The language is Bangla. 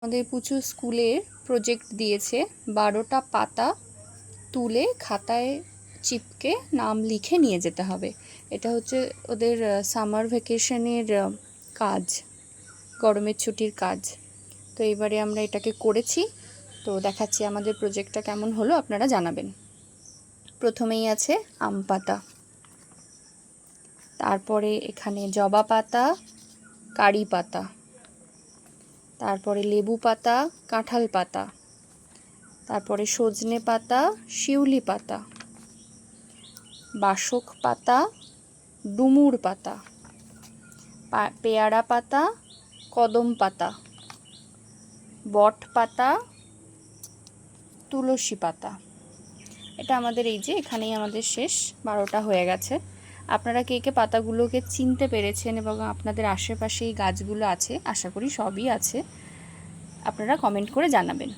আমাদের পুচু স্কুলের প্রজেক্ট দিয়েছে 12টা পাতা তুলে খাতায় চিপকে নাম লিখে নিয়ে যেতে হবে। এটা হচ্ছে ওদের সামার ভ্যাকেশনের কাজ, গরমের ছুটির কাজ। তো এবারে আমরা এটাকে করেছি, তো দেখাচ্ছি আমাদের প্রজেক্টটা কেমন হলো, আপনারা জানাবেন। প্রথমেই আছে আম পাতা, তারপরে এখানে জবা পাতা, কারি পাতা, তারপরে লেবু পাতা, কাঁঠাল পাতা, তারপরে সজনে পাতা, শিউলি পাতা, বাসক পাতা, ডুমুর পাতা, পেয়ারা পাতা, কদম পাতা, বট পাতা, তুলসী পাতা। এটা আমাদের এই যে এখানেই আমাদের শেষ, 12টা হয়ে গেছে। আপনারা কে কে পাতাগুলোকে চিনতে পেরেছেন এবং আপনাদের আশেপাশে এই গাছগুলো আছে, আশা করি সবই আছে, আপনারা কমেন্ট করে জানাবেন।